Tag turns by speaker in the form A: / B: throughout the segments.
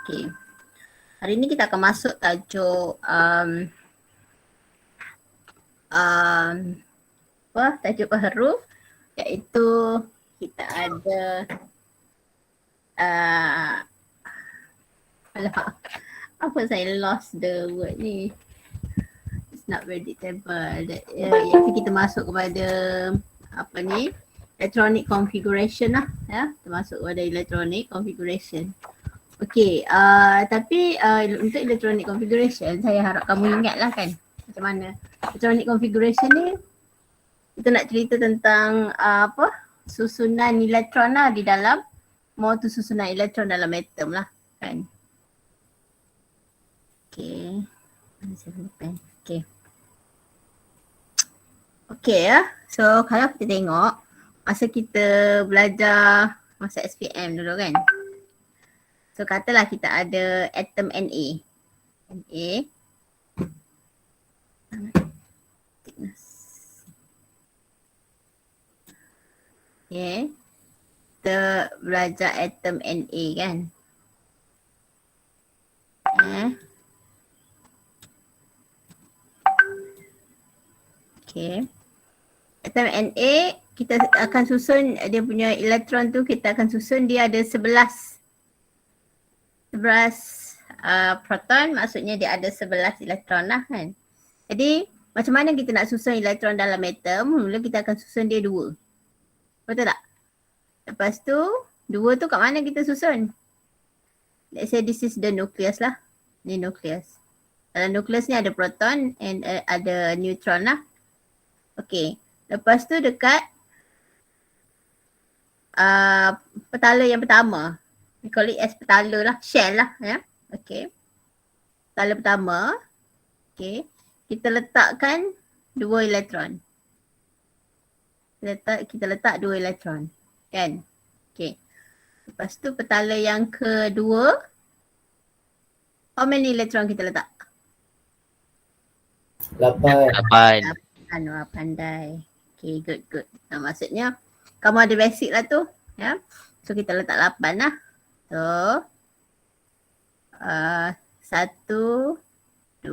A: Okay. Hari ni kita akan masuk tajuk tajuk baru, iaitu kita ada alamak, apa saya lost the word ni, it's not predictable. Iaitu kita masuk kepada apa ni, electronic configuration lah ya, termasuk kepada electronic configuration. Okay, tapi untuk electronic configuration saya harap kamu ingat lah kan macam mana electronic configuration ni. Kita nak cerita tentang susunan elektron lah di dalam, mau tu susunan elektron dalam atom lah kan. Okay, mana saya guna pen. Okay ya, so kalau kita tengok masa kita belajar masa SPM dulu kan. So katalah kita ada atom Na. Thickness. Okay. Kita belajar atom Na kan. Okay. Atom Na kita akan susun dia punya elektron tu, kita akan susun dia ada 11 proton, maksudnya dia ada 11 elektron lah kan. Jadi macam mana kita nak susun elektron dalam atom? Mula kita akan susun dia 2. Betul tak? Lepas tu 2 tu kat mana kita susun? Let's say this is the nucleus lah. Ni nucleus. Dalam nucleus ni ada proton and ada neutron lah. Okay. Lepas tu dekat petala yang pertama, we call it as petala lah, shell lah ya. Okay. Petala pertama, okay, kita letakkan 2 elektron. Kita letak 2 elektron kan. Okay. Lepas tu petala yang kedua, how many elektron kita letak?
B: 8.
A: Wah, pandai. Okay, good. Maksudnya kamu ada basic lah tu ya. So kita letak 8 lah. So 1, 2,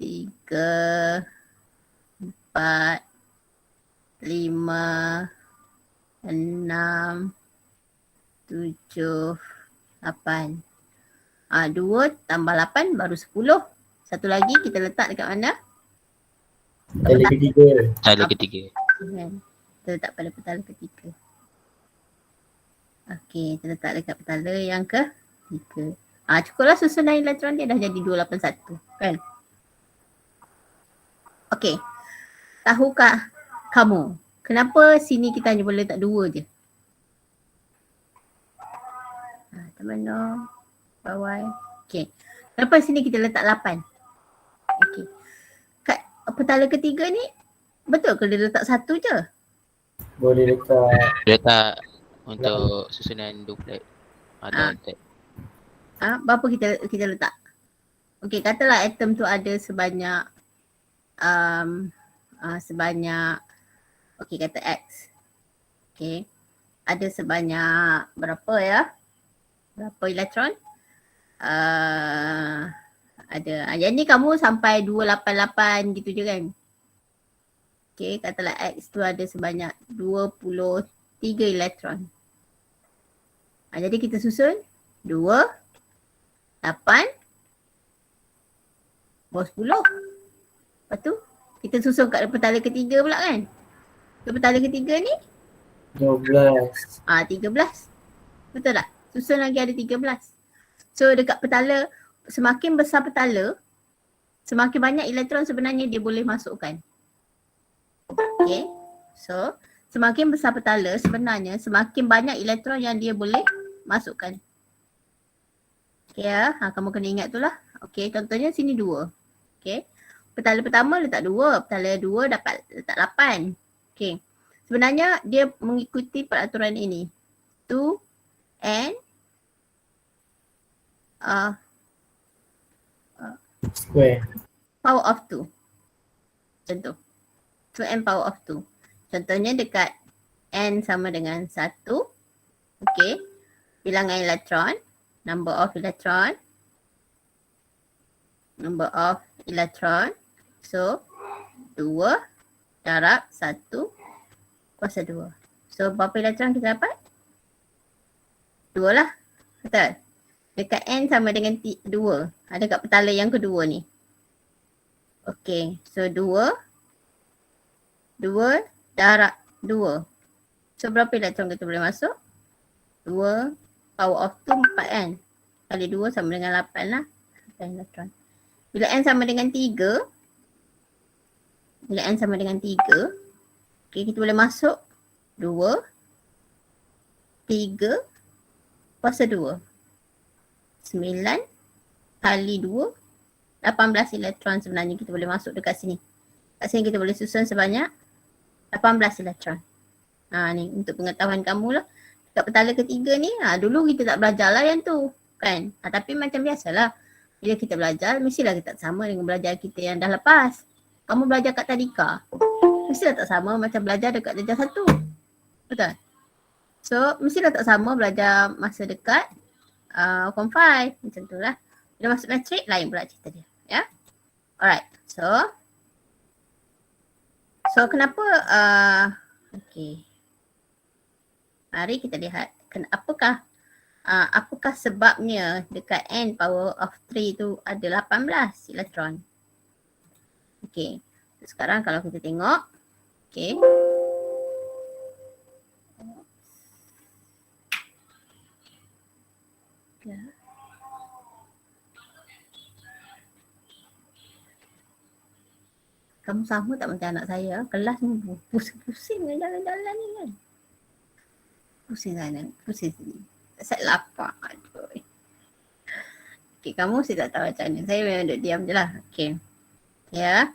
A: 3, 4, 5, 6, 7, 8. 2 tambah 8 baru 10. Satu lagi kita letak dekat mana?
B: Petala ketiga.
A: Kita letak pada petala ketiga. Okey, kita letak dekat petala yang ketiga. Cukuplah susunan elektron dia dah jadi 281 kan. Okey. Tahukah kamu kenapa sini kita hanya boleh letak 2 je? Teman-teman bawah. Okey. Kenapa sini kita letak 8? Okey. Kat petala ketiga ni betul ke dia letak 1 je?
B: Boleh letak
C: untuk susunan duplet atau tab.
A: Berapa kita letak? Okey, katalah atom tu ada sebanyak okey, kata X. Okey. Ada sebanyak berapa ya? Berapa elektron? Ada. Yang ni kamu sampai 288 gitu je kan? Okey, katalah X tu ada sebanyak 23 elektron. Jadi kita susun 2, 8, bawah 10. Lepas tu kita susun kat petala ketiga pula kan? Petala ketiga ni
B: 12.
A: 13. Betul tak? Susun lagi ada 13. So dekat petala, semakin besar petala, semakin banyak elektron sebenarnya dia boleh masukkan. Okay. So semakin besar petala sebenarnya semakin banyak elektron yang dia boleh masukkan. Okay ya, kamu kena ingat tu lah. Okay, contohnya sini 2. Okay. Petala pertama letak 2, petala 2 dapat letak 8. Okay. Sebenarnya dia mengikuti peraturan ini. 2 and
B: Square.
A: power of 2. Contoh. 2n power of 2. Contohnya dekat n sama dengan 1. Okay. Bilangan elektron. number of electron. Number of electron. So 2 darab 1 kuasa 2. So berapa elektron kita dapat? 2 lah. Betul? Dekat N sama dengan 2. Ada kat petala yang kedua ni. Okay. So 2 darab 2. So berapa elektron kita boleh masuk? 2 power of 2 4 kan? Kali 2 sama dengan 8 lah. 8 elektron. Bila N sama dengan 3. Bila N sama dengan 3. Okay, kita boleh masuk 2. 3 kuasa 2. 9 kali 2. 18 elektron sebenarnya kita boleh masuk dekat sini. Kat sini kita boleh susun sebanyak 18 elektron. Ni untuk pengetahuan kamu lah. Dekat petala ketiga ni, dulu kita tak belajar lah yang tu. Kan? Tapi macam biasalah. Bila kita belajar, mestilah kita tak sama dengan belajar kita yang dah lepas. Kamu belajar kat tadika, mestilah tak sama macam belajar dekat darjah 1. Betul? So, mestilah tak sama belajar masa dekat form 5. Macam tu lah. Bila masuk matrik, lain pula cerita dia. Ya? Alright. So kenapa, okay. Mari kita lihat. Apakah sebabnya dekat N power of 3 tu ada 18 elektron. Okay. Sekarang kalau kita tengok. Okay. Ya. Kamu sama tak macam anak saya? Kelas ni pusing-pusing jalan-jalan ni kan. Pusing sana, pusing sini. Saya lapar. Aduh. Okay, kamu saya tak tahu macam mana. Saya memang duduk diam je lah. Okay. Ya.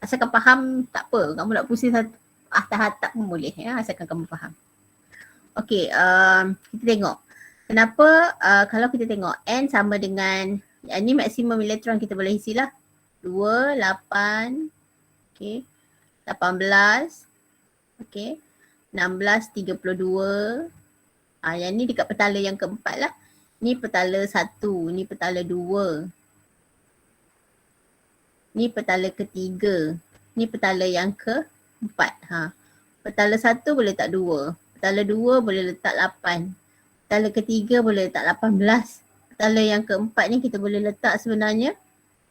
A: Asalkan faham tak apa. Kamu nak pusing satu atap-atap pun boleh. Ya. Asalkan kamu faham. Okay. Kita tengok. Kenapa kalau kita tengok N sama dengan, ni maksimum elektron kita boleh isi lah. 2, 8, okay. 18, okay. 16, 32. Yang ni dekat petala yang keempat lah. Ni petala 1, ni petala 2. Ni petala ketiga. Ni petala yang keempat. Petala 1 boleh letak 2. Petala 2 boleh letak 8. Petala ketiga boleh letak 18. Petala yang keempat ni kita boleh letak sebenarnya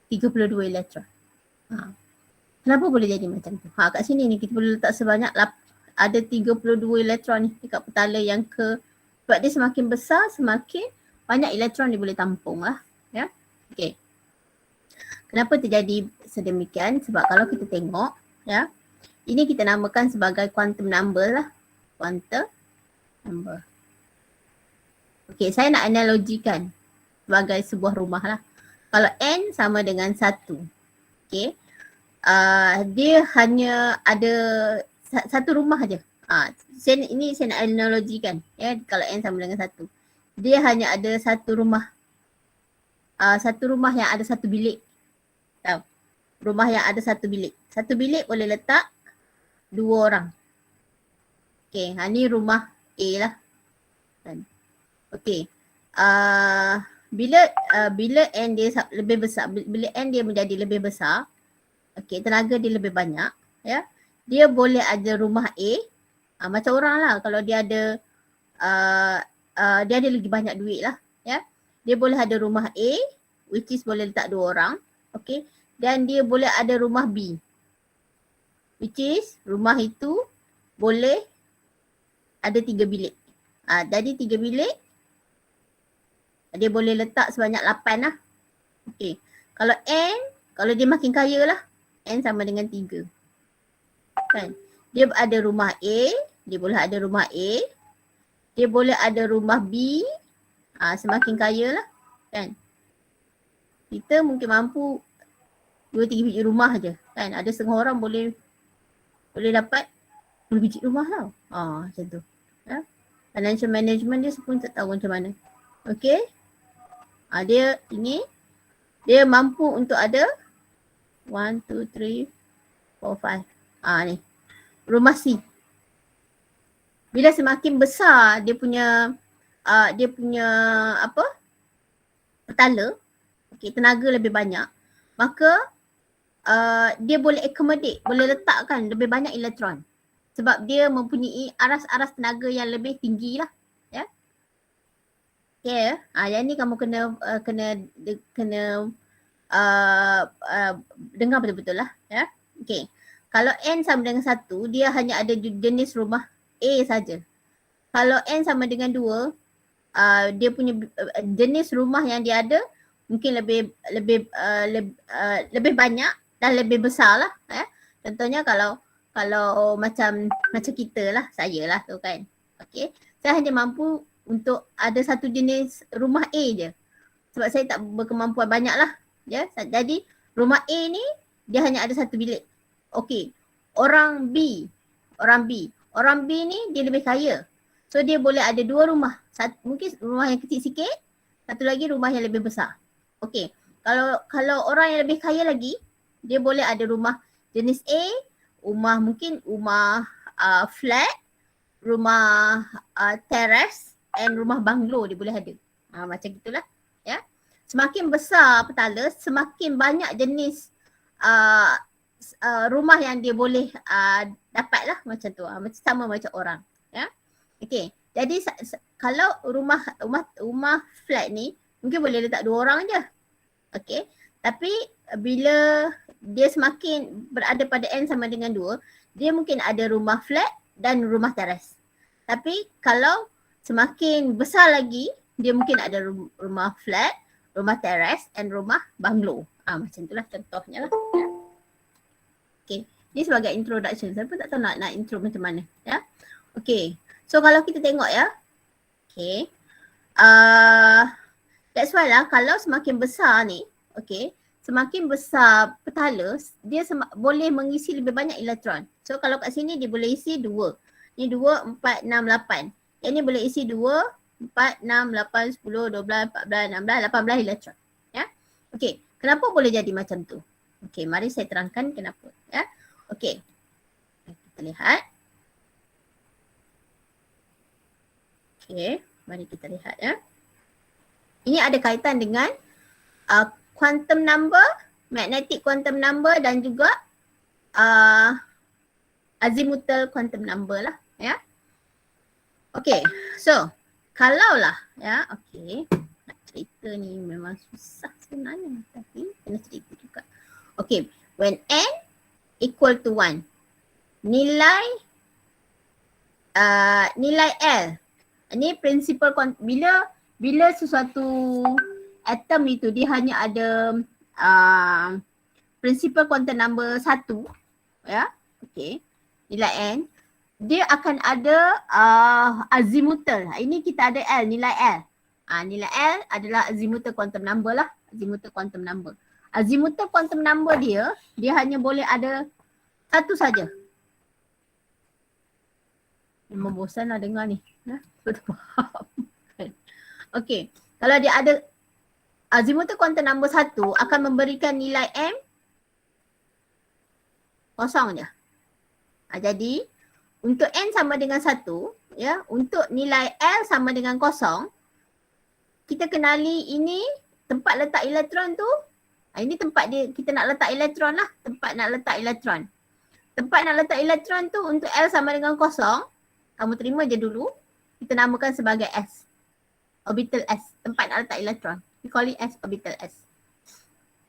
A: 32 elektron. Kenapa boleh jadi macam tu? Kat sini ni kita boleh letak sebanyak ada 32 elektron ni dekat petala yang sebab dia semakin besar, semakin banyak elektron dia boleh tampung lah. Ya. Okay. Kenapa terjadi sedemikian? Sebab kalau kita tengok, ya, ini kita namakan sebagai quantum number lah. Quantum number. Okay, saya nak analogikan sebagai sebuah rumah lah. Kalau N sama dengan 1, okay, dia hanya ada satu rumah aja. Ini saya nak analogikan, ya, kalau N sama dengan 1. Dia hanya ada satu rumah. Satu rumah yang ada satu bilik. Tahu? Rumah yang ada satu bilik. Satu bilik boleh letak 2 orang. Okay, ni rumah A lah. Okay. Bila N dia lebih besar, bila N dia menjadi lebih besar, okay, tenaga dia lebih banyak, ya. Dia boleh ada rumah A, macam orang lah kalau dia ada dia ada lagi banyak duit lah, ya. Dia boleh ada rumah A, which is boleh letak 2 orang, okay. Dan dia boleh ada rumah B, which is rumah itu boleh ada 3 bilik. Jadi 3 bilik dia boleh letak sebanyak 8 lah. Okay. Kalau N, kalau dia makin kaya lah, N sama dengan 3. Kan? Dia ada rumah A, dia boleh ada rumah A, dia boleh ada rumah B, semakin kaya lah. Kan? Kita mungkin mampu 2-3 biji rumah je. Kan? Ada setengah orang boleh dapat 10 biji rumah tau. Macam tu. Ya? Financial management dia pun tak tahu macam mana. Okay. Dia mampu untuk ada 1, 2, 3, 4, 5. Ni. Rumah C. Bila semakin besar dia punya apa? petala, tenaga lebih banyak, maka dia boleh accommodate, boleh letakkan lebih banyak elektron. Sebab dia mempunyai aras-aras tenaga yang lebih tinggi lah. Ya. Okay. Yang ni kamu kena dengar betul-betul lah. Ya. Okay. Kalau N sama dengan 1, dia hanya ada jenis rumah A saja. Kalau N sama dengan 2, dia punya jenis rumah yang dia ada mungkin lebih banyak dan lebih besar lah. Ya. Contohnya kalau macam kita lah, saya lah tu kan. Okay. Saya hanya mampu untuk ada satu jenis rumah A je. Sebab saya tak berkemampuan banyak lah. Ya. Jadi rumah A ni dia hanya ada satu bilik. Okay. Orang B ni dia lebih kaya. So dia boleh ada 2 rumah. Mungkin rumah yang kecil sikit, satu lagi rumah yang lebih besar. Okay. Kalau orang yang lebih kaya lagi, dia boleh ada rumah jenis A, mungkin rumah flat, rumah terrace and rumah banglo dia boleh ada. Macam gitulah. Ya. Semakin besar petala, semakin banyak jenis rumah yang dia boleh dapat lah macam tu. Sama macam orang. Ya. Okay. Jadi kalau rumah flat ni mungkin boleh letak 2 orang je. Okay. Tapi bila dia semakin berada pada N sama dengan 2, dia mungkin ada rumah flat dan rumah teras. Tapi kalau semakin besar lagi, dia mungkin ada rumah flat, rumah teras and rumah banglo. Macam itulah contohnya lah. Okay. Ni sebagai introduction. Saya pun tak tahu nak intro macam mana. Ya. Okay. So kalau kita tengok ya. Okay. That's why lah kalau semakin besar ni, okay, semakin besar petala, dia boleh mengisi lebih banyak elektron. So kalau kat sini dia boleh isi 2. Ni 2, 4, 6, 8. Yang ni boleh isi 2, 4, 6, 8, 10, 12, 14, 16, 18 elektron. Ya. Okay. Kenapa boleh jadi macam tu? Okay. Mari saya terangkan kenapa. Ya. Okay. Kita lihat. Okay. Mari kita lihat ya. Ini ada kaitan dengan quantum number, magnetic quantum number dan juga azimuthal quantum number lah ya. Okay, so kalaulah ya, okay, nak cerita ni memang susah sebenarnya tapi kena cerita juga. Okay, when n equal to 1, nilai L, ini principal bila sesuatu atom itu dia hanya ada principal quantum number 1 ya, okay, nilai n, dia akan ada azimuthal. Ini kita ada L, nilai L. Nilai L adalah azimuthal quantum number lah, azimuthal quantum number. Azimuthal quantum number dia hanya boleh ada satu saja. Memang bosan lah dengar ni. Betul faham. Okay, kalau dia ada azimuthal quantum number 1 akan memberikan nilai M kosong je. Jadi untuk N sama dengan 1, ya, untuk nilai L sama dengan kosong, kita kenali ini tempat letak elektron tu. Ini tempat dia, kita nak letak elektron lah, tempat nak letak elektron. Tempat nak letak elektron tu untuk L sama dengan kosong, kamu terima je dulu, kita namakan sebagai S. Orbital S, tempat nak letak elektron. We call it S, orbital S.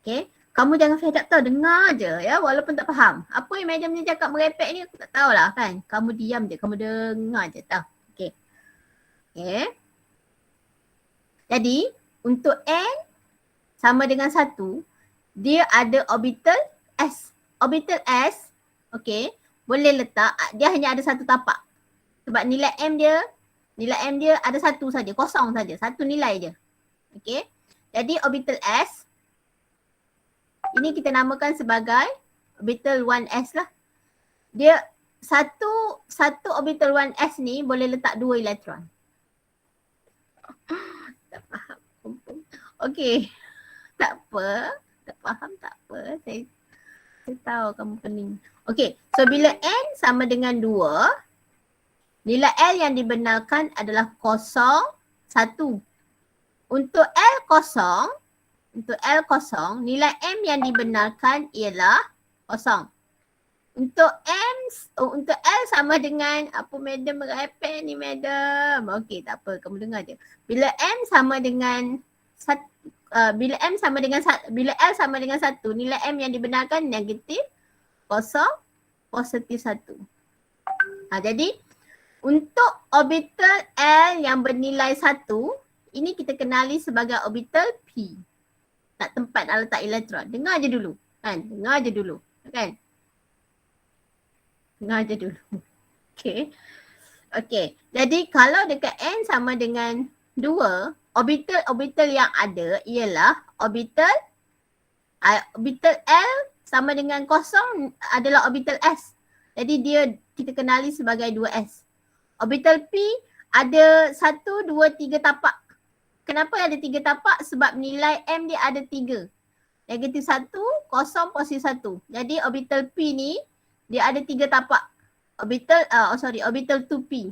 A: Okay. Kamu jangan fed up tau, dengar je ya, walaupun tak faham. Apa yang madam ni cakap merepek ni aku tak tahulah kan. Kamu diam je, kamu dengar je tau. Okay. Okay. Jadi untuk N sama dengan 1, dia ada orbital S. Orbital S, okay, boleh letak, dia hanya ada satu tapak. Sebab nilai M dia ada satu saja, kosong saja, satu nilai je. Okay. Jadi orbital S, ini kita namakan sebagai orbital 1s lah. Dia satu orbital 1s ni boleh letak 2 elektron. Tak faham. Okey. Tak apa. Tak faham tak apa. Saya tahu kamu pening. Okey. So bila N sama dengan 2, nilai L yang dibenarkan adalah 0, 1. untuk L kosong, nilai M yang dibenarkan ialah kosong. Untuk untuk L sama dengan apa madam merepek ni madam. Okey, tak apa, kamu dengar je. Bila M sama dengan bila L sama dengan 1, nilai M yang dibenarkan negatif, kosong, positif 1. Jadi untuk orbital L yang bernilai 1, ini kita kenali sebagai orbital P. Tak tempat nak letak elektron. Dengar je dulu. Kan? Dengar je dulu. Okay. Jadi kalau dekat N sama dengan 2, orbital yang ada ialah orbital L sama dengan kosong adalah orbital S. Jadi kita kenali sebagai 2S. Orbital P ada 1, 2, 3 tapak. Kenapa ada 3 tapak? Sebab nilai M dia ada 3. Negatif 1, kosong, positif 1. Jadi orbital P ni dia ada 3 tapak. Orbital 2P.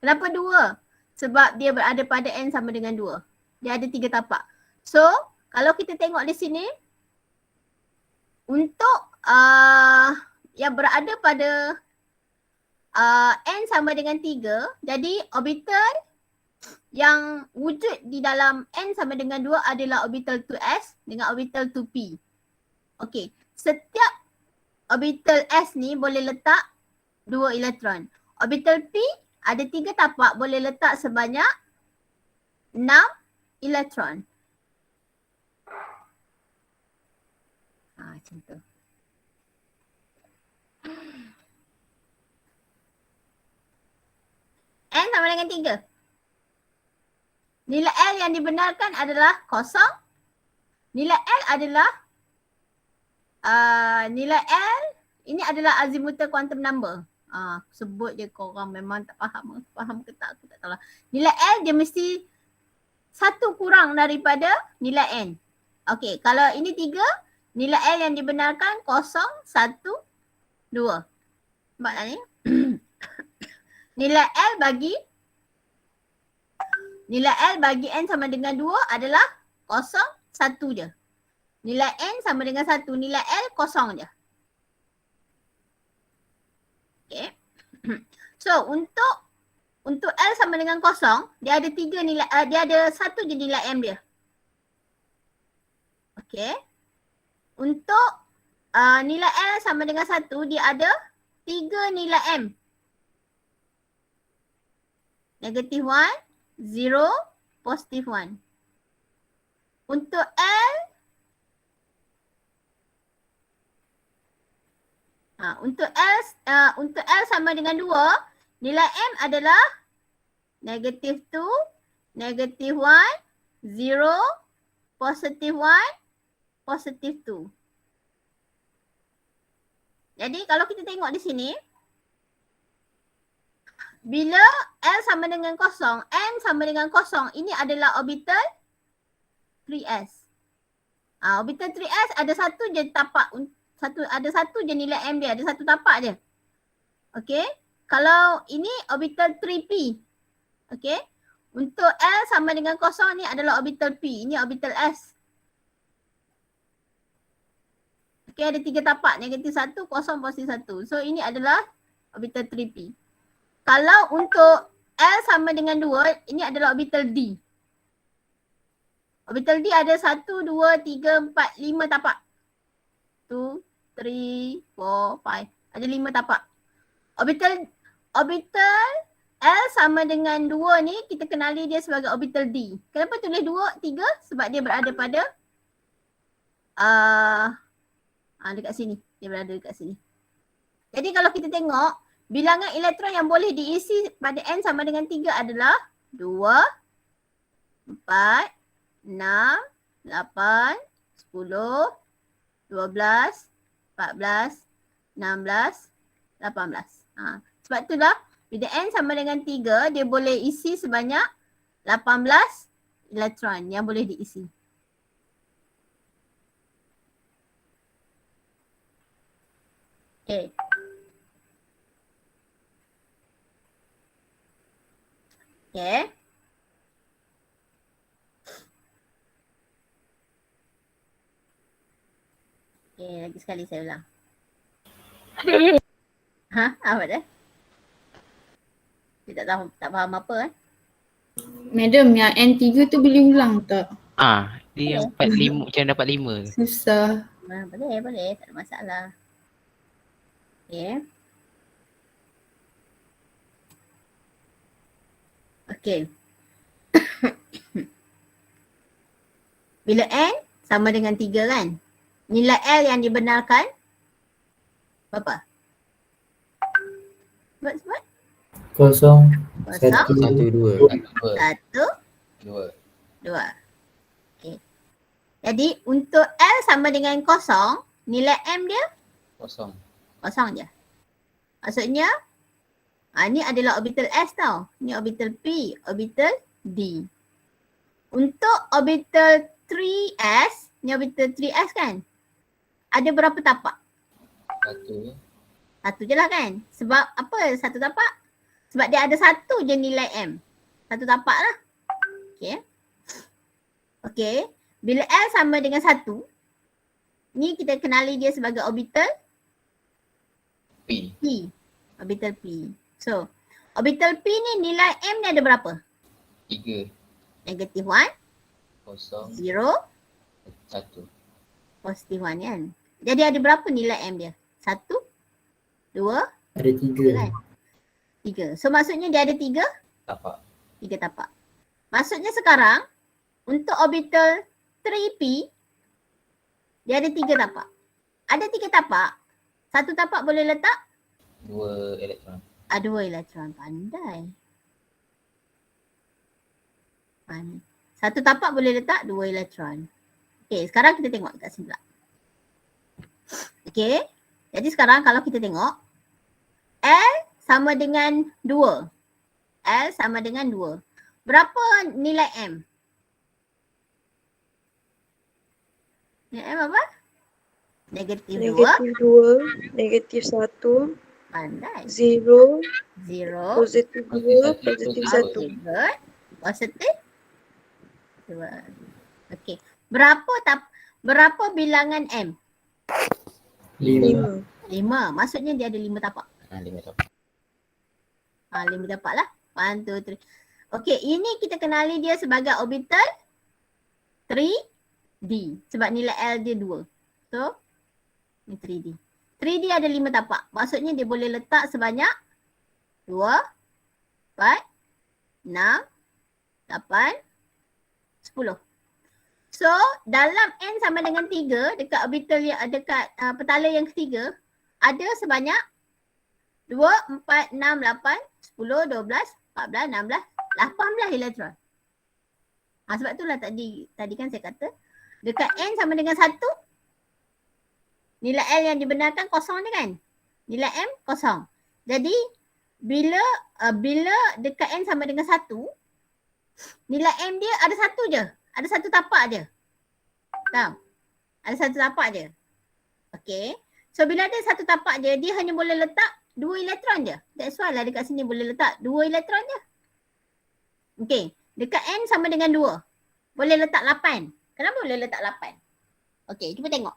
A: Kenapa 2? Sebab dia berada pada N sama dengan 2. Dia ada 3 tapak. So, kalau kita tengok di sini, untuk yang berada pada N sama dengan 3, jadi orbital yang wujud di dalam N sama dengan 2 adalah orbital 2S dengan orbital 2P. Okey, setiap orbital S ni boleh letak 2 elektron. Orbital P ada 3 tapak, boleh letak sebanyak 6 elektron. Macam tu. N sama dengan 3. Nilai L yang dibenarkan adalah kosong. Nilai L adalah nilai L ini adalah azimuthal quantum number. Sebut je korang memang tak faham. Faham ke tak? Aku tak tahu lah. Nilai L dia mesti 1 kurang daripada nilai N. Okey, kalau ini 3, nilai L yang dibenarkan 0, 1, 2. Nampak tak ni? Nilai L bagi N sama dengan 2 adalah 0, 1 je. Nilai N sama dengan 1, nilai L kosong je. Okay. So untuk L sama dengan 0, dia ada 3 nilai, dia ada 1 je nilai M dia. Okay. Untuk nilai L sama dengan 1, dia ada 3 nilai M. Negatif 1, 0, positif 1. Untuk L sama dengan 2, nilai M adalah negatif 2, negatif 1, 0, positif 1, positif 2. Jadi kalau kita tengok di sini, bila L sama dengan 0, M sama dengan 0, ini adalah orbital 3S. Orbital 3S ada 1 je tapak, ada 1 je nilai M dia, ada 1 tapak je. Okey. Kalau ini orbital 3P. Okey. Untuk L sama dengan 0 ni adalah orbital P, ini orbital S. Okey, ada 3 tapak, negatif 1, 0, positif 1. So ini adalah orbital 3P. Kalau untuk L sama dengan 2, ini adalah orbital D. Orbital D ada 1, 2, 3, 4, 5 tapak. 2, 3, 4, 5. Ada 5 tapak. Orbital L sama dengan 2 ni kita kenali dia sebagai orbital D. Kenapa tulis 2, 3? Sebab dia berada pada dekat sini. Dia berada dekat sini. Jadi kalau kita tengok, bilangan elektron yang boleh diisi pada N sama dengan 3 adalah 2, 4, 6, 8, 10, 12, 14, 16, 18. Sebab itulah bila N sama dengan 3, dia boleh isi sebanyak 18 elektron yang boleh diisi. Okay. Okay. Okay, lagi sekali saya ulang. Apa dah? Dia tak faham apa kan?
D: Madam, yang N3 tu boleh ulang tak?
C: Dia yang 45 macam dapat 5.
D: Susah.
A: Boleh. Tak ada masalah. Okay. Okay. Bila N sama dengan 3 kan? Nilai L yang dibenarkan berapa? Sebut.
B: Kosong.
A: Kosong.
B: Satu.
A: 1, 2. Okay. Jadi untuk L sama dengan kosong, nilai M dia
C: Kosong.
A: kosong je. Maksudnya ni adalah orbital S tau. Ni orbital P, orbital D. Untuk orbital 3S, ni orbital 3S kan? Ada berapa tapak? Satu je lah kan? Sebab apa satu tapak? Sebab dia ada satu je nilai M. Satu tapak lah. Okay. Bila L sama dengan 1, ni kita kenali dia sebagai orbital P. Orbital P. So, orbital P ni nilai M ni ada berapa?
C: 3.
A: Negative 1,
C: Kosong.
A: 0,
C: 1.
A: positive 1 kan? Jadi ada berapa nilai M dia? 1, 2,
B: Ada 3.
A: kan? 3. So maksudnya dia ada 3
C: Tapak.
A: tapak. Maksudnya sekarang untuk orbital 3P dia ada 3 tapak. Ada 3 tapak. Satu tapak boleh letak
C: 2 elektron.
A: 2 elektron. Pandai. Satu tapak boleh letak 2 elektron. Okay, sekarang kita tengok kat sebelah. Okay, jadi sekarang kalau kita tengok L sama dengan 2. L sama dengan 2. Berapa nilai M? Nilai M apa? Negatif 2.
E: Negatif 2, negatif 1,
A: Pandai.
E: 0,
A: 0.
E: positif 2, positif 1.
A: Good. Positif 2. Okay. Berapa bilangan M?
B: 5.
E: 5.
A: 5. Maksudnya dia ada 5 tapak.
C: 5 tapak.
A: 5 tapak lah. 1, 2, 3. Okay, ini kita kenali dia sebagai orbital 3D. Sebab nilai L dia 2. So, ni 3D. 3D ada 5 tapak. Maksudnya dia boleh letak sebanyak 2, 4, 6, 8, 10. So, dalam N sama dengan 3 dekat orbital yang dekat petala yang ketiga ada sebanyak 2, 4, 6, 8, 10, 12, 14, 16, 18 elektron. Sebab itulah tadi kan saya kata dekat N sama dengan 1 nilai L yang dibenarkan kosong ni kan. Nilai M kosong. Jadi bila dekat N sama dengan 1 nilai M dia ada satu je. Ada satu tapak je. Tahu? Ada satu tapak je. Okay. So bila ada satu tapak je, dia hanya boleh letak 2 elektron je. That's why lah dekat sini boleh letak 2 elektron je. Okay. Dekat N sama dengan 2. Boleh letak 8. Kenapa boleh letak 8? Okay, cuba tengok.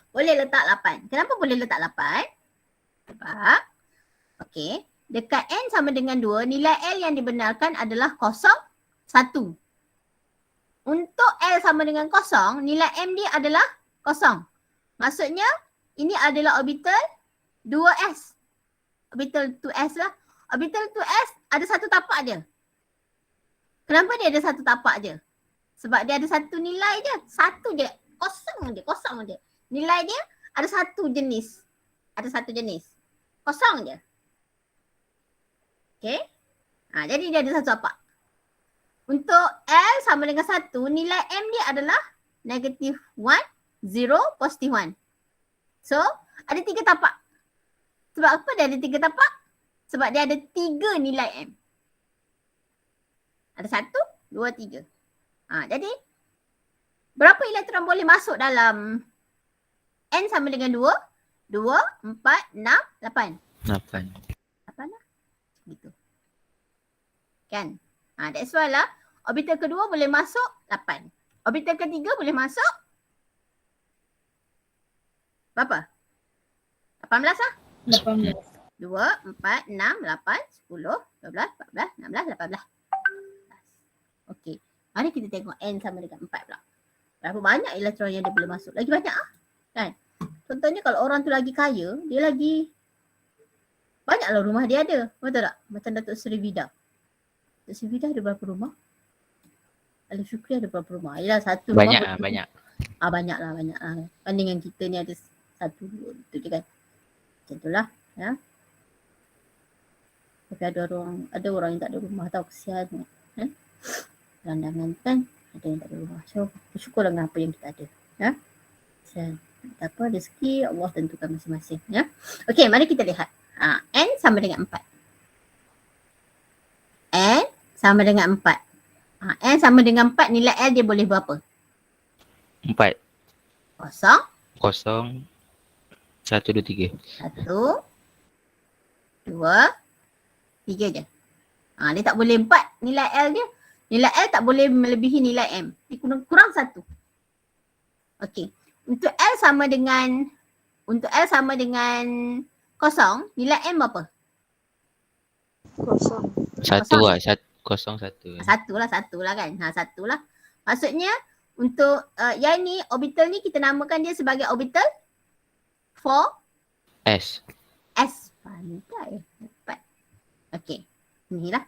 A: Boleh letak 8. Kenapa boleh letak 8? Sebab, okay. Dekat N sama dengan 2, nilai L yang dibenarkan adalah 0, 1. Untuk L sama dengan 0, nilai M dia adalah 0. Maksudnya, ini adalah orbital 2S. Orbital 2S lah. Orbital 2S ada satu tapak je. Kenapa dia ada satu tapak je? Sebab dia ada satu nilai je. Satu je. Kosong je. Nilai dia ada satu jenis. Kosong je. Okay. Jadi dia ada satu tapak. Untuk L sama dengan 1, nilai M dia adalah negatif 1, 0, positif 1. So, ada 3 tapak. Sebab apa dia ada 3 tapak? Sebab dia ada 3 nilai M. Ada 1, 2, 3. Jadi, berapa elektron boleh masuk dalam N sama dengan 2? 2, 4, 6, 8. 8 lah. Gitu. Kan? That's why lah. Orbital kedua boleh masuk 8. Orbital ketiga boleh masuk Berapa? 18 lah.
D: 18.
A: 2, 4, 6, 8, 10, 12, 14, 16, 18. Okey. Mari kita tengok N sama dengan 4 pula. Berapa banyak elektron yang dia boleh masuk? Lagi banyak ah. Kan? Contohnya kalau orang tu lagi kaya, dia lagi banyaklah rumah dia ada. Betul tak? Macam Datuk Seri Vida. Datuk Seri Vida ada berapa rumah? Alif Syukri ada berapa rumah? Yalah satu rumah.
C: Banyak lah, banyak.
A: Banyak lah. Bandingan kita ni ada 1, 2, betul je kan? Macam tu lah. Ya. Tapi ada orang yang tak ada rumah tau, kesian. Landangan kan, ada yang tak ada rumah. So, bersyukurlah dengan apa yang kita ada. Ya. Kesian. Tak apa, rezeki Allah tentukan masing-masing. Ya. Okey, mari kita lihat. N sama dengan 4. N sama dengan 4. N sama dengan 4, nilai L dia boleh berapa?
C: 4.
A: Kosong.
C: 0. 1, 2, 3.
A: 1, 2, 3 je. Dia tak boleh 4 nilai L dia. Nilai L tak boleh melebihi nilai M. Dia kurang 1. Okey. Untuk L sama dengan kosong, nilai M berapa?
E: Kosong.
C: 1 lah. 0, 1.
A: Satu lah kan. Satu lah. Maksudnya untuk yang ni, orbital ni kita namakan dia sebagai orbital 4S.
C: S.
A: Pandai. Dapat. Okey. Inilah.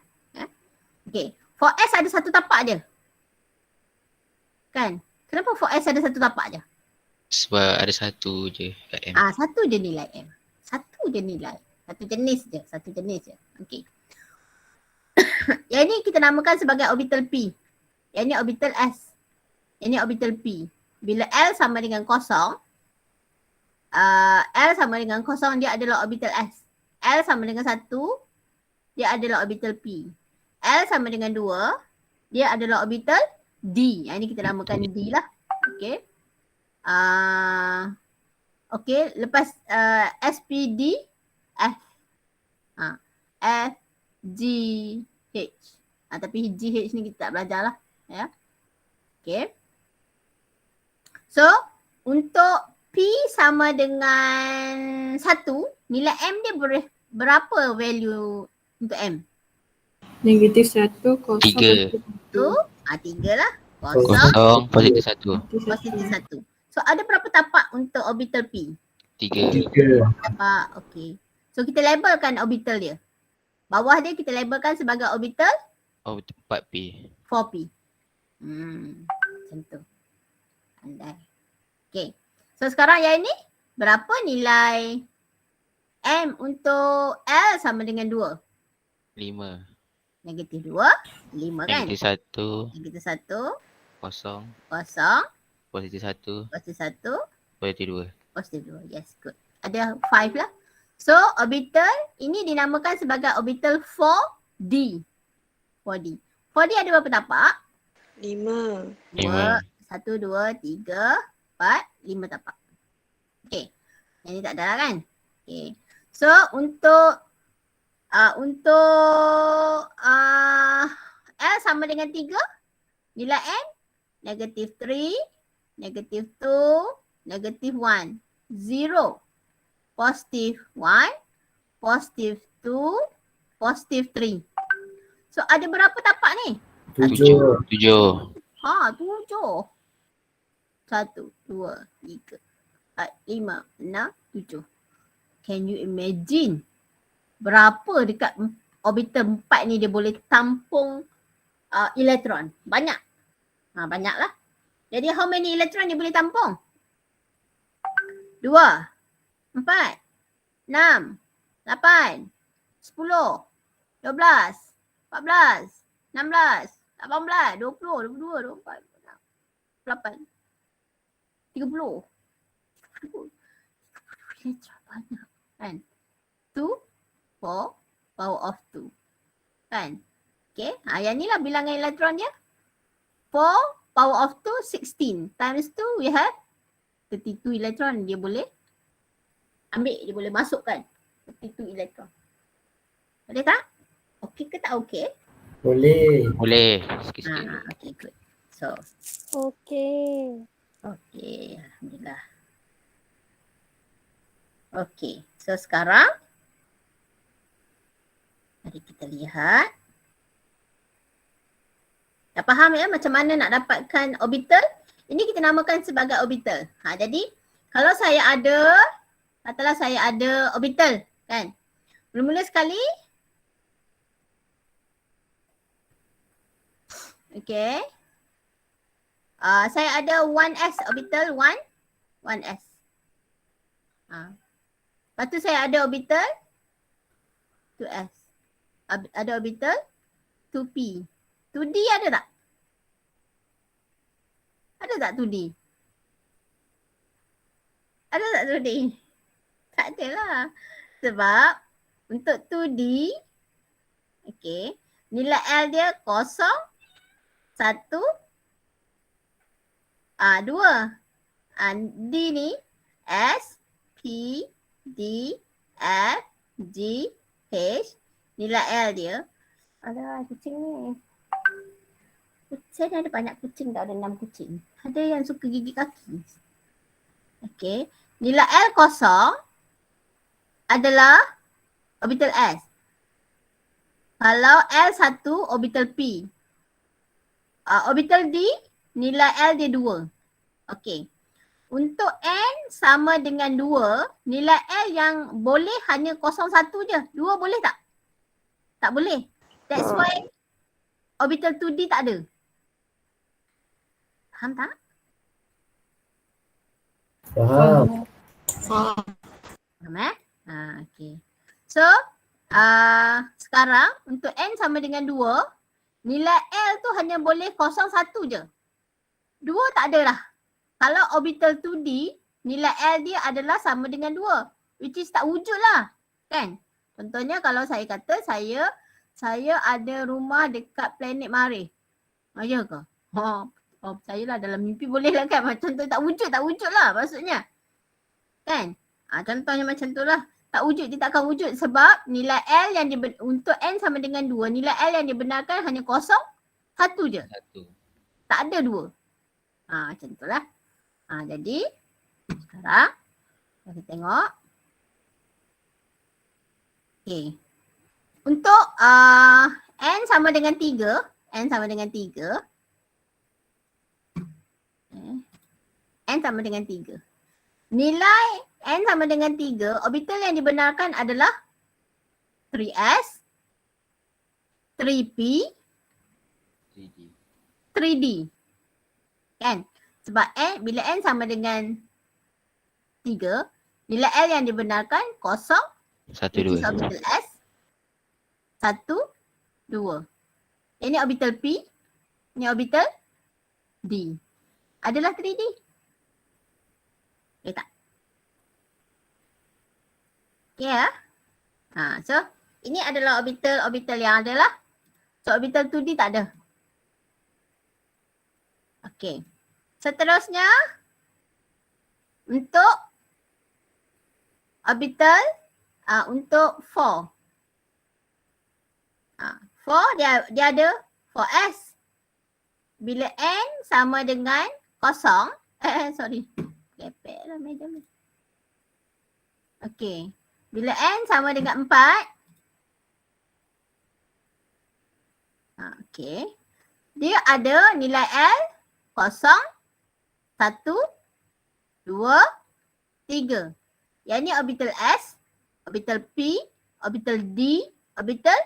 A: Okey. 4S ada satu tapak je. Kan? Kenapa 4S ada satu tapak je?
C: Sebab ada 1 je kat M.
A: Satu je nilai M. Satu je nilai. Satu jenis je. Okey. Yang ni kita namakan sebagai orbital P. Yang ni orbital S. Yang ni orbital P. Bila L sama dengan kosong, dia adalah orbital S. L sama dengan 1, dia adalah orbital P. L sama dengan 2, dia adalah orbital D. Yang ni kita namakan D lah. Okey. Okey, lepas SPD, F. F, G, H. Tapi GH ni kita tak belajar lah. Ya. Okey. So, untuk P sama dengan 1, nilai M dia berapa value untuk M?
E: -1, kosong.
C: 3.
A: 3 lah.
C: 0, positif 1.
A: Positif 1. So, ada berapa tapak untuk orbital P?
C: 3.
B: 3.
A: Tapak, okey. So, kita labelkan orbital dia. Bawah dia kita labelkan sebagai orbital
C: 4P.
A: 4P. Macam tu. Pandai. Okay. So sekarang yang ni berapa nilai M untuk L sama dengan 2?
C: 5.
A: Negatif 2, 5 kan?
C: Negatif 1.
A: Negatif 1,
C: 0.
A: kosong,
C: Positif 1.
A: positif 1,
C: Positif 2.
A: positif 2. Yes, good. Ada 5 lah. So orbital ini dinamakan sebagai orbital 4D. 4D. 4D ada berapa tapak?
E: 5.
A: 1, 2, 3, 4, 5 tapak. Okay. Yang ni tak ada lah kan? Okay. So untuk L sama dengan 3, nilai M negatif 3, negatif 2, negatif 1, 0, positif 1, positif 2, positif 3. So ada berapa tapak ni?
B: 7.
C: 7.
A: 7. 1, 2, 3, 4, 5, 6, 7. Can you imagine berapa dekat orbital 4 ni dia boleh tampung elektron? Banyak. Banyak lah. Jadi how many elektron dia boleh tampung? 2, 4, 6, 8, 10, 12, 14, 16, 18, 20, 22, 24, 8, 30. Banyak kan? 2, 4, power of 2. Kan? Okay. Yang ni lah bilangan elektron dia. 4, power of 2, 16. Times 2, we have 32 elektron dia boleh ambil, dia boleh masukkan 32 elektron. Boleh tak? Okey ke tak okey?
B: Boleh.
C: Boleh. Sikit-sikit.
A: Okay, good. So,
F: Okey.
A: okay. Alhamdulillah. Okey. So sekarang mari kita lihat. Dah faham ya macam mana nak dapatkan orbital? Ini kita namakan sebagai orbital. Jadi kalau saya ada, katalah saya ada orbital kan. Mula-mula sekali, okey. Saya ada 1s orbital 1s. Lepas tu saya ada orbital 2s. Ada orbital 2p. 2d ada tak? Ada tak 2d? Ada tak 2d? Tak ada lah. Sebab untuk 2d, okey, nilai L dia 0, 1, 2. D ni S, P, D, F, G, H. Nilai L dia. Alah, kucing ni. Saya ada banyak kucing tau, ada 6 kucing. Ada yang suka gigit kaki. Okey. Nilai L 0 adalah orbital S. Kalau L1 orbital P. Orbital D nilai L dia 2. Okey. Untuk N sama dengan 2, nilai L yang boleh hanya 0,1 je. 2 boleh tak? Tak boleh. That's why orbital 2D tak ada. Faham tak?
B: Faham.
A: Faham okey. So, sekarang untuk N sama dengan 2, nilai L tu hanya boleh 0,1 je. 2 tak ada lah. Kalau orbital 2D, nilai L dia adalah sama dengan 2. Which is tak wujud lah. Kan? Contohnya kalau saya kata saya ada rumah dekat planet Marikh. Ya ke? Saya lah dalam mimpi boleh lah kan. Macam tu tak wujud lah maksudnya. Kan? Contohnya macam tu lah. Tak wujud, dia takkan wujud sebab nilai L yang untuk N sama dengan 2, nilai L yang dibenarkan hanya 0, 1 je.
C: 1.
A: Tak ada 2. Macam tu lah. Jadi sekarang kita tengok. Okay. Untuk N sama dengan 3. N sama dengan 3. N sama dengan 3. Nilai N sama dengan 3, orbital yang dibenarkan adalah 3S, 3P, 3D. Kan? Sebab bila N sama dengan 3, nilai L yang dibenarkan 0,
C: 1,
A: which is
C: 2.
A: orbital S, 1, 2. Ini orbital P, ini orbital D. Adalah 3D. Okay tak? Okay ya? So ini adalah orbital yang ada lah. So orbital 2D tak ada. Okay. Seterusnya untuk orbital untuk 4. 4 dia ada 4S. Bila N sama dengan 0. Sorry. Kepek lah meja ni. Okay. Bila N sama dengan 4. Okay. Dia ada nilai L 0, 1, 2, 3. Yang ni orbital S, orbital P, orbital D, orbital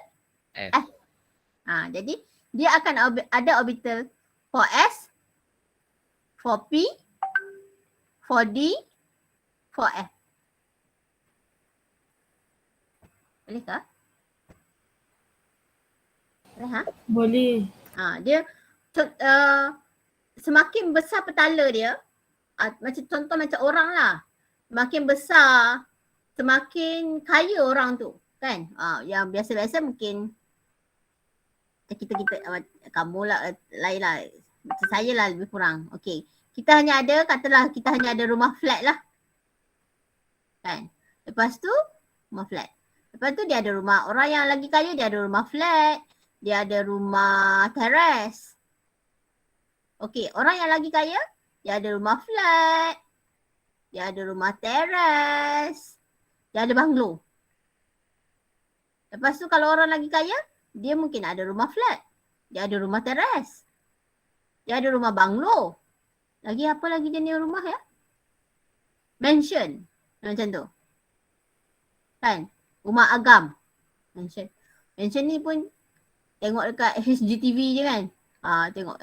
A: F. Jadi dia akan ada orbital 4S, 4P, 4D, 4F. Boleh tak? Boleh
E: Boleh.
A: Dia semakin besar petala dia, macam contoh macam orang lah. Semakin besar, semakin kaya orang tu. Kan? Yang biasa-biasa mungkin kita kamu lah, lain lah. Macam saya lah lebih kurang. Okay. Kita hanya ada, katalah kita hanya ada rumah flat lah. Kan? Lepas tu, rumah flat. Lepas tu dia ada rumah, orang yang lagi kaya dia ada rumah flat. Dia ada rumah teres. Okay, orang yang lagi kaya, dia ada rumah flat. Dia ada rumah teres. dia ada banglo. Lepas tu kalau orang lagi kaya, dia mungkin ada rumah flat. Dia ada rumah teres. Dia ada rumah banglo. Lagi apa lagi jenis rumah ya? Mansion. Macam tu. Kan? Rumah agam. Mansion. Mansion ni pun tengok dekat HGTV je kan? Tengok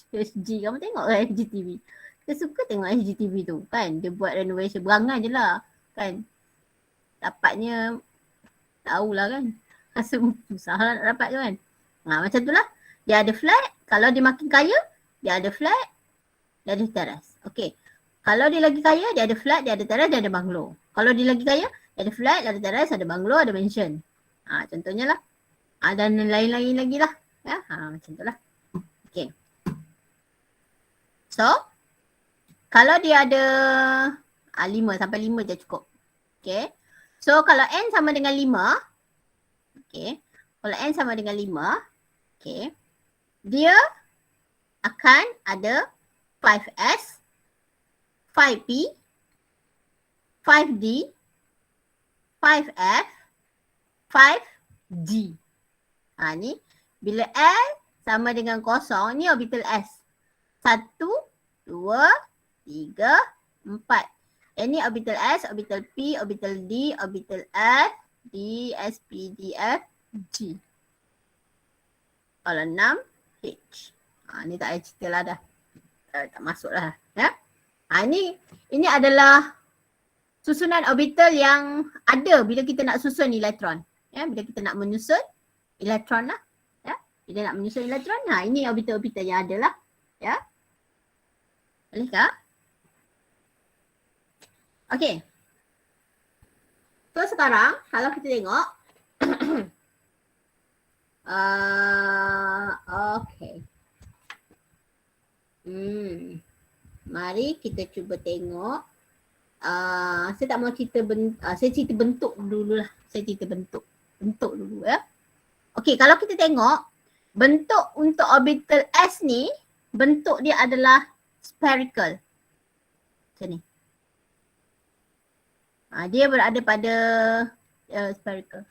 A: HG. Kamu tengok kan HGTV? Kita suka tengok HGTV tu kan? Dia buat renovation. Berangan je lah. Kan? Dapatnya tahulah kan. Rasa susah lah nak dapat tu kan. Macam tu lah. Dia ada flat. Kalau dia makin kaya, dia ada flat. Dia ada teras. Okay. Kalau dia lagi kaya, dia ada flat, dia ada teras, dia ada banglo. Kalau dia lagi kaya, dia ada flat, dia ada teras, ada banglo, ada mansion. Contohnya lah. Dan lain-lain lagi lah. Ya? Macam tu lah. Okay. So, kalau dia ada 5 sampai 5 je cukup. Okay. So, kalau N sama dengan 5. Okay. Kalau N sama dengan 5. Okay. Dia akan ada 5S, 5P, 5D, 5F, 5G. Ni bila L sama dengan kosong, ni orbital S. 1, 2, 3, 4. Yang ni orbital S, orbital P, orbital D, orbital F, D, S, P, D, F, G. Kalau 6, H. Ni tak payah cerita lah dah. Tak masuk lah. Ya? Ini adalah susunan orbital yang ada bila kita nak susun elektron. Ya? Bila kita nak menyusun elektron lah. Ya? Bila nak menyusun elektron, ini orbital-orbital yang ada lah. Ya? Bolehkah? Okey. So sekarang kalau kita tengok. Okay. Mari kita cuba tengok. Saya tak mau cerita saya cerita bentuk dulu lah. Saya cerita bentuk. Bentuk dulu ya. Okey, kalau kita tengok bentuk untuk orbital S ni, bentuk dia adalah spherical. Macam ni. Dia berada pada spherical.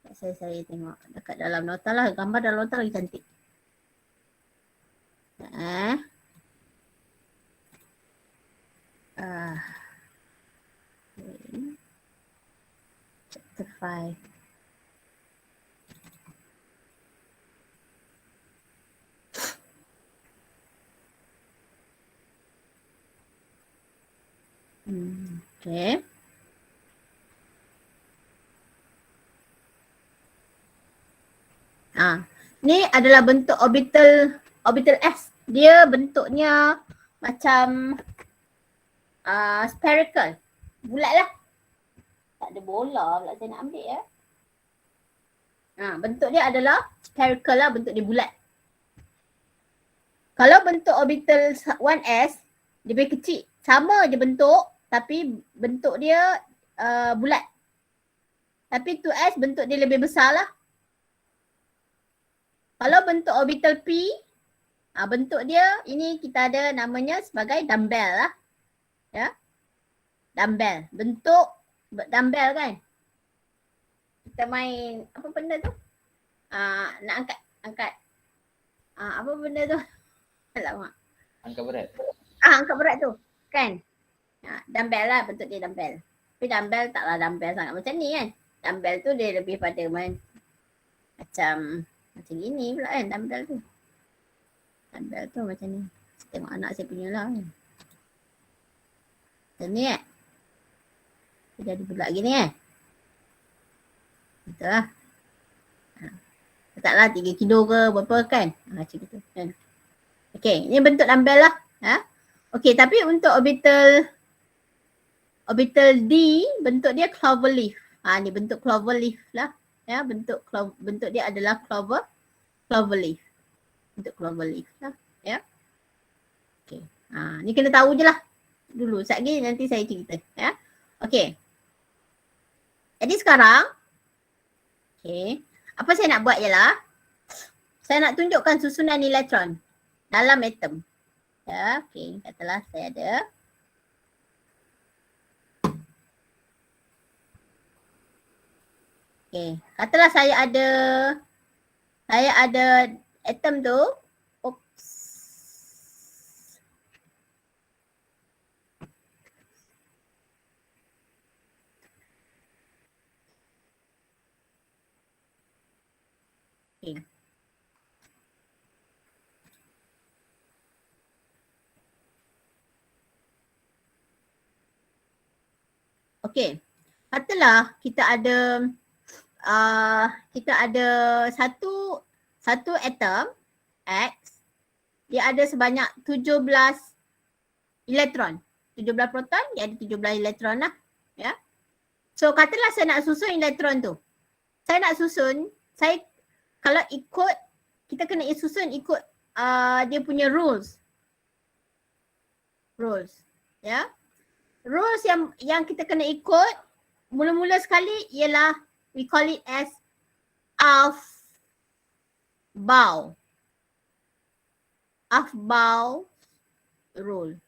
A: Saya tengok dekat dalam nota lah. Gambar dalam nota lagi cantik. Chapter 5. Okay. Ni adalah bentuk orbital S. Dia bentuknya macam spherical. Bulat lah. Tak ada bola pula saya nak ambil ya. Bentuk dia adalah spherical lah. Bentuk dia bulat. Kalau bentuk orbital 1S, dia lebih kecil. Sama je bentuk tapi bentuk dia bulat. Tapi 2S bentuk dia lebih besar lah. Kalau bentuk orbital P, bentuk dia ini kita ada namanya sebagai dumbbell lah. Ya. Dumbbell. Bentuk dumbbell kan. Kita main apa benda tu? Nak angkat. Apa benda tu? Alamak.
C: Angkat berat.
A: Angkat berat tu. Kan? Dumbbell lah, bentuk dia dumbbell. Tapi dumbbell taklah dumbbell sangat macam ni kan. Dumbbell tu dia lebih pada macam gini pula kan dumbbell tu. Dumbbell tu macam ni. Tengok anak saya punya lah kan. Macam ni kan. Dia jadi bulat gini kan. Betul lah. Taklah 3 kilo ke berapa kan. Macam tu kan. Okay, ni bentuk dumbbell lah. Okay, tapi untuk orbital D, bentuk dia clover leaf. Ni bentuk clover leaf lah. Ya, bentuk dia adalah clover leaf. Bentuk clover leaf lah. Ya. Okay. Ni kena tahu je lah. Dulu. Sekejap lagi nanti saya cerita. Ya. Okay. Jadi sekarang. Okay. Apa saya nak buat ialah. Saya nak tunjukkan susunan elektron dalam atom. Ya. Okay. Katalah saya ada. Okay. Katalah saya ada atom tu. Oops. Okay. Okay. Katalah kita ada satu atom X, dia ada sebanyak 17 elektron. 17 proton, dia ada 17 elektron lah. Ya. So katalah saya nak susun elektron tu. Kalau ikut, kita kena susun ikut dia punya rules. Ya. Rules yang kita kena ikut mula-mula sekali ialah we call it as Aufbau rule.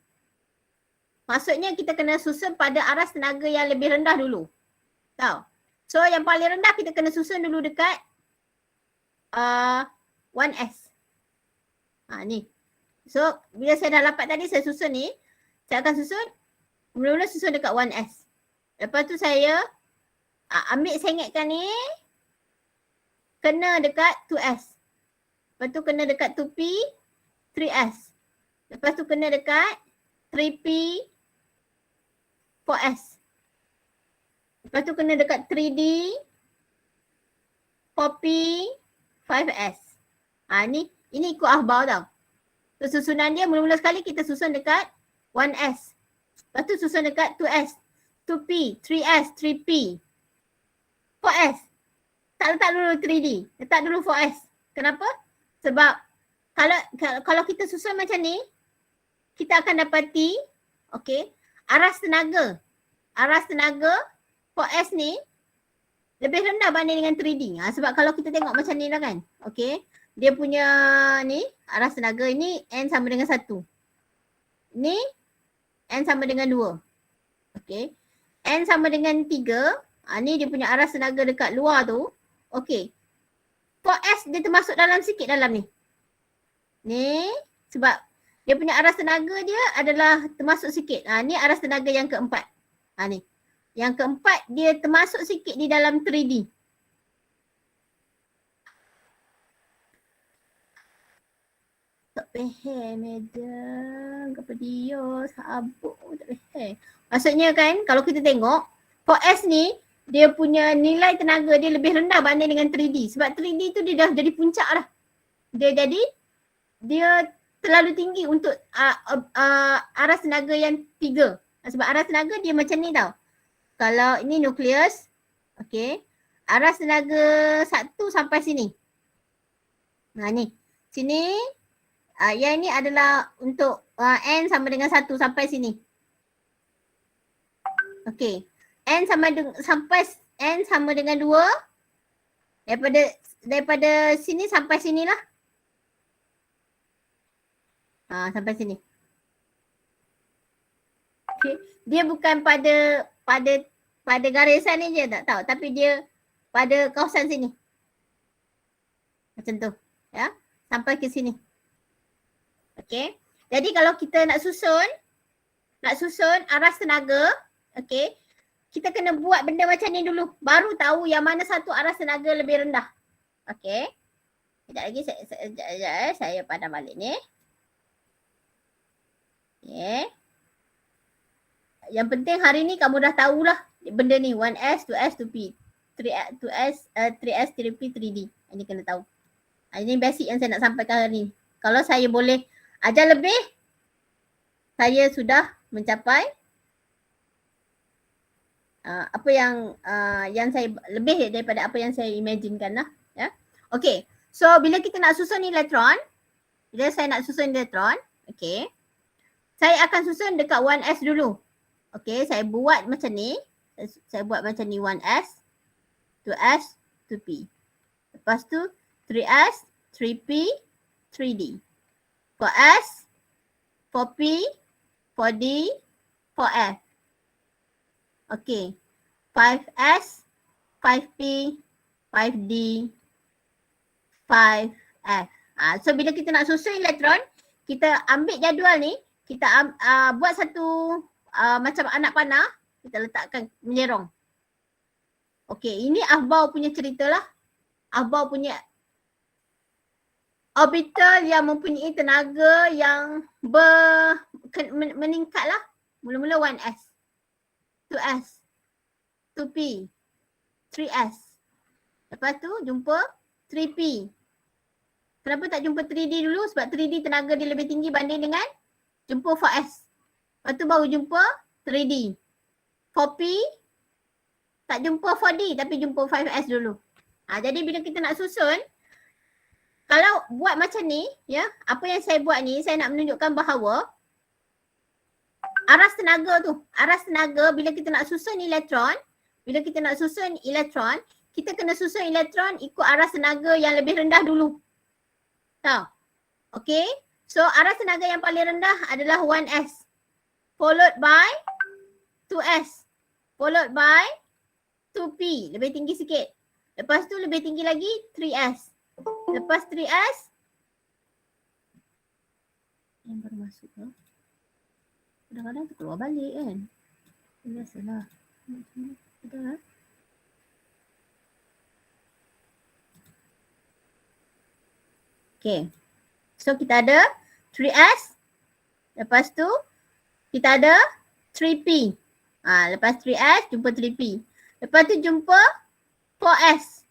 A: Maksudnya kita kena susun pada aras tenaga yang lebih rendah dulu. Tahu? So yang paling rendah kita kena susun dulu dekat 1s. Ni. So bila saya dah dapat tadi saya susun ni, saya akan mula-mula susun dekat 1s. Lepas tu saya ambil sengitkan ni kena dekat 2s. Lepas tu kena dekat 2p 3s. Lepas tu kena dekat 3p 4s. Lepas tu kena dekat 3d 4p 5s. Ini ikut Aufbau tau. So susunan dia mula-mula sekali kita susun dekat 1s. Lepas tu susun dekat 2s, 2p, 3s, 3p, 4s. Tak letak dulu 3d, letak dulu 4s. Kenapa? Sebab kalau kita susun macam ni, kita akan dapati aras tenaga 4s ni lebih rendah banding dengan 3d. Sebab kalau kita tengok macam ni lah kan. Dia punya ni aras tenaga ini N sama dengan 1. Ni N sama dengan 2. N sama dengan 3. Ni dia punya aras tenaga dekat luar tu. 4S dia termasuk sikit dalam ni. Ni sebab dia punya aras tenaga dia adalah termasuk sikit. Ni aras tenaga yang keempat. Ni. Yang keempat dia termasuk sikit di dalam 3D. Tak faham madam. Apa dia? Sabuk tak faham. Maksudnya kan kalau kita tengok 4S ni dia punya nilai tenaga dia lebih rendah banding dengan 3D. Sebab 3D tu dia dah jadi puncak dah. Dia terlalu tinggi untuk aras tenaga yang 3. Sebab aras tenaga dia macam ni tau. Kalau ini nukleus, aras tenaga 1 sampai sini. Ni. Sini, yang ini adalah untuk N sama dengan 1 sampai sini. N sama dengan 2. Daripada sini sampai sinilah. Sampai sini. Dia bukan pada garisan ni je tak tahu, tapi dia pada kawasan sini. Macam tu, ya. Sampai ke sini. Jadi kalau kita nak susun aras tenaga, kita kena buat benda macam ni dulu. Baru tahu yang mana satu aras tenaga lebih rendah. Sekejap lagi saya padam balik ni. Yang penting hari ni kamu dah tahulah benda ni 1S, 2S, 2P, 3S, 3P, 3D. Ini kena tahu. Ini basic yang saya nak sampaikan hari ni. Kalau saya boleh ajar lebih, saya sudah mencapai apa yang saya lebih daripada apa yang saya imaginekan lah. Ya. So bila kita nak susun elektron, saya akan susun dekat 1S dulu. Saya buat macam ni. Saya buat macam ni 1S, 2S, 2P. Lepas tu 3S, 3P, 3D. 4S, 4P, 4D, 4F. 5S, 5P, 5D, 5F. So bila kita nak susun elektron, kita ambil jadual ni, kita buat satu macam anak panah, kita letakkan menyerong. Okey, ini Aufbau punya cerita lah. Aufbau punya orbital yang mempunyai tenaga yang meningkat lah. Mula-mula 1s, 2s, 2p, 3s. Lepas tu jumpa 3p. Kenapa tak jumpa 3D dulu? Sebab 3D tenaga dia lebih tinggi banding dengan jumpa 4s. Lepas tu baru jumpa 3D. 4p tak jumpa 4D tapi jumpa 5s dulu. Jadi bila kita nak susun, kalau buat macam ni, ya, apa yang saya buat ni, saya nak menunjukkan bahawa aras tenaga bila kita nak susun elektron, kita kena susun elektron ikut aras tenaga yang lebih rendah dulu. Tahu? Okay. So aras tenaga yang paling rendah adalah 1s. Followed by 2s. Followed by 2p. Lebih tinggi sikit. Lepas tu lebih tinggi lagi 3s. Lepas 3s. Yang baru masuk ke? Kadang-kadang tu keluar balik kan. Biasalah. Betul lah. Okay. So kita ada 3s. Lepas tu kita ada 3p. Lepas 3s jumpa 3p. Lepas tu jumpa 4s.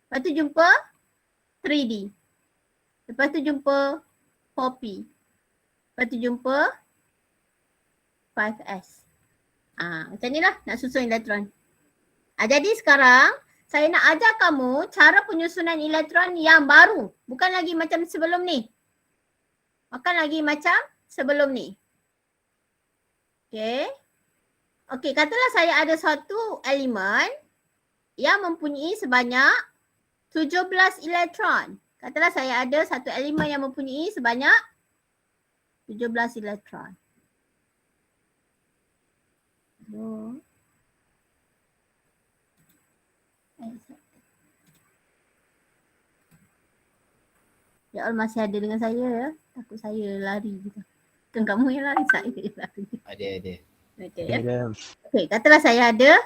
A: Lepas tu jumpa 3d. Lepas tu jumpa 4p. Lepas tu jumpa 5s. Macam ni lah nak susun elektron. Jadi sekarang saya nak ajar kamu cara penyusunan elektron yang baru. Bukan lagi macam sebelum ni. Okay. Okay, katalah saya ada satu elemen yang mempunyai sebanyak 17 elektron. Katalah saya ada satu elemen yang mempunyai sebanyak 17 elektron. Ya Allah masih ada dengan saya ya. Takut saya lari gitu. Bukan kamu yang lari, saya yang lari.
C: Ada.
A: Okay, ya. Okay, katalah saya ada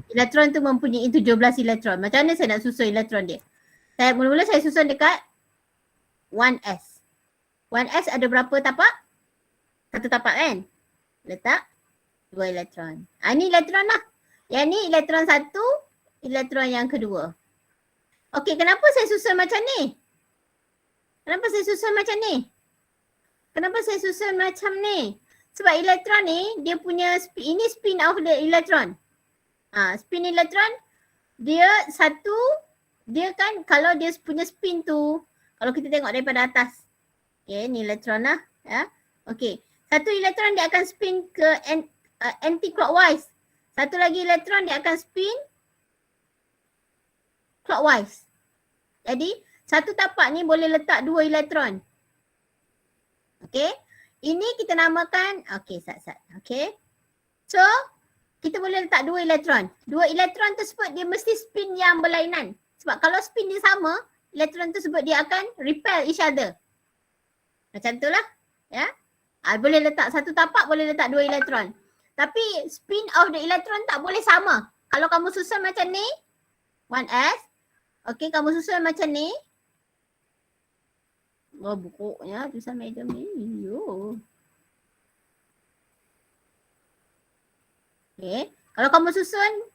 A: elektron tu mempunyai 17 elektron. Macam mana saya nak susun elektron dia? Mula-mula saya susun dekat 1s. 1s ada berapa tapak? Satu tapak kan? Letak 2 elektron. Ini elektron lah. Yang ni elektron satu, elektron yang kedua. Okey, kenapa saya susun macam ni? Sebab elektron ni, dia punya ini spin of the electron. Spin elektron, dia satu, dia kan kalau dia punya spin tu, kalau kita tengok daripada atas. Okay, ni elektron lah. Ya. Okay, satu elektron dia akan spin ke anti-clockwise. Satu lagi elektron dia akan spin clockwise. Jadi, satu tapak ni boleh letak 2 elektron. Okay. Ini kita namakan, okay, sat-sat. Okay. So, kita boleh letak 2 elektron. 2 elektron tersebut dia mesti spin yang berlainan. Sebab kalau spin dia sama, elektron tersebut dia akan repel each other. Macam tu lah. Ya. Boleh letak satu tapak, boleh letak 2 elektron. Tapi spin of the electron tak boleh sama. Kalau kamu susun macam ni, 1s. Okay, kamu susun macam ni. Oh, bukuknya tulisan madam ni. Yo. Okay, kalau kamu susun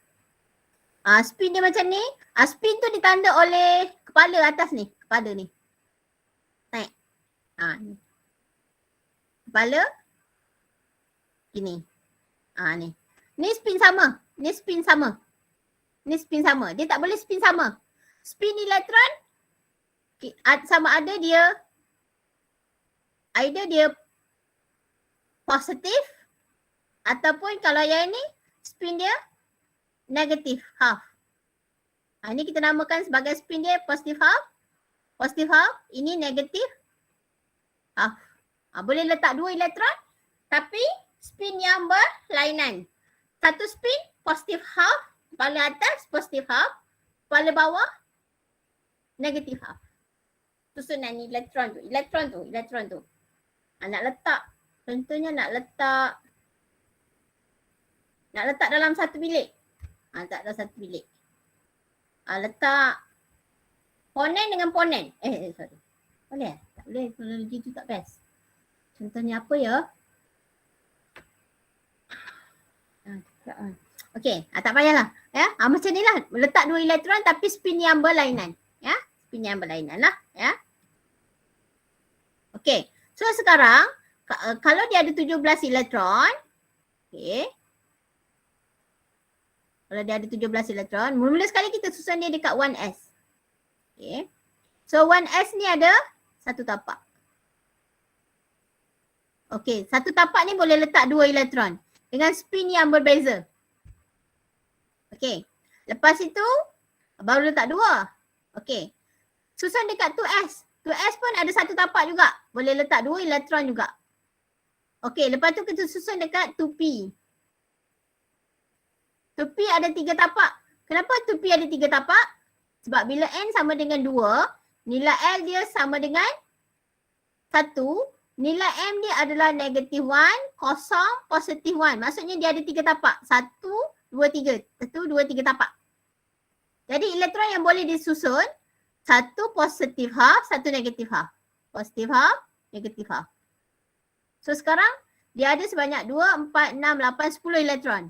A: spin dia macam ni. Spin tu ditanda oleh kepala atas ni. Kepala ni. Naik. Ni. Kepala. Ini. Ni. Ni spin sama. Dia tak boleh spin sama. Spin elektron sama ada dia either dia positif ataupun kalau yang ni spin dia negatif half. Ini kita namakan sebagai spin dia positif half. Positif half, ini negatif half. Boleh letak 2 elektron tapi spin yang berlainan. Satu spin positif half, kepala atas positif half, kepala bawah negative half. Susunan elektron tu. Nak letak, contohnya nak letak dalam satu bilik. Letak dalam satu bilik. Letak ponen dengan ponen. Sorry. Boleh? Tak boleh, teknologi tu tak best. Contohnya apa ya? Okey, tak payahlah. Ya, macam ni lah. Letak 2 elektron tapi spin yang berlainan. Ya, spin yang berlainan lah. Ya. Okey, so sekarang kalau dia ada 17 elektron. Okey. Kalau dia ada 17 elektron, mula-mula sekali kita susun dia dekat 1s. Okey. So 1s ni ada satu tapak. Okey, satu tapak ni boleh letak 2 elektron dengan spin yang berbeza. Okey. Lepas itu baru letak 2. Okey. Susun dekat 2s. 2s pun ada satu tapak juga. Boleh letak 2 elektron juga. Okey, lepas tu kita susun dekat 2p. 2p ada 3 tapak. Kenapa 2p ada 3 tapak? Sebab bila n sama dengan 2, nilai L dia sama dengan 1. Nilai M dia adalah negative 1, kosong, positive 1. Maksudnya dia ada 3 tapak. 1, 2, 3. 1, 2, 3 tapak. Jadi elektron yang boleh disusun, 1 positive half, 1 negative half. Positive half, negative half. So sekarang dia ada sebanyak 2, 4, 6, 8, 10 elektron.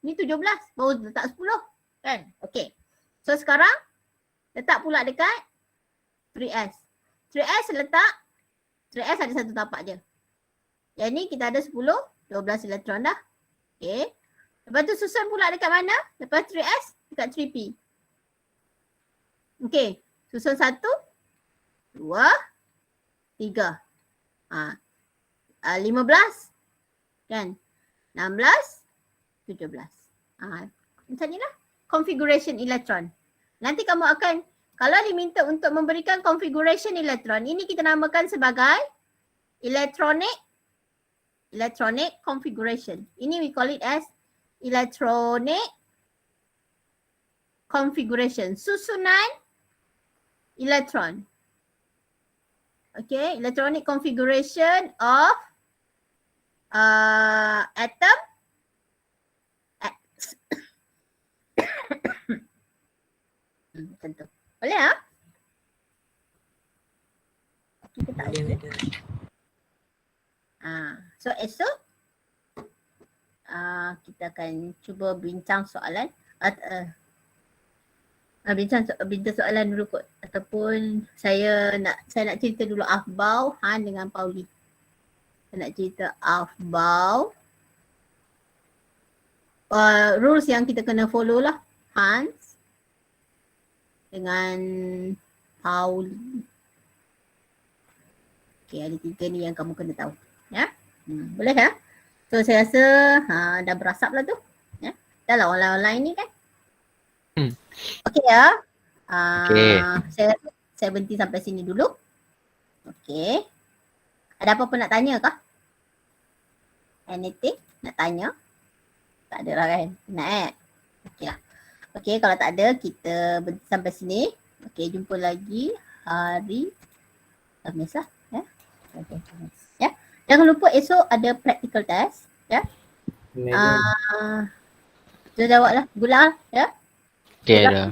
A: Ni 17, baru letak 10. Kan? Okey. So sekarang letak pula dekat 3s. 3s ada satu tapak je. Yang ni kita ada 10, 12 elektron dah. Okey. Lepas tu susun pula dekat mana? Lepas 3s, dekat 3p. Okey. Susun 1, 2, 3. 15. Kan? 16, 17. Macam ni lah. Configuration elektron. Nanti kamu akan, kalau diminta untuk memberikan configuration elektron, ini kita namakan sebagai electronic configuration. Ini we call it as electronic configuration. Susunan elektron. Okay, electronic configuration of atom. Tentu. Boleh tak? Kita tak boleh. So esok kita akan cuba bincang soalan. Bincang soalan dulu kot. Ataupun saya nak cerita dulu Afbau Han dengan Pauli. Saya nak cerita Afbau. Rules yang kita kena follow lah. Hans dengan Pauli. Okay, ada 3 ni yang kamu kena tahu. Ya? Boleh ya? So saya rasa dah berasap lah tu. Ya? Dah lah online ni kan? Okay ya.
C: Okay.
A: Saya berhenti sampai sini dulu. Okay. Ada apa-apa nak tanya kah? Anything nak tanya? Tak ada lah kan? Nak Okay lah. Okay, kalau tak ada, kita berhenti sampai sini. Okay, jumpa lagi hari Khamis lah. Ya? Okay, Khamis. Ya? Jangan lupa esok ada practical test. Ya? Kita jawab lah. Gula. Ya?
C: Okay dah.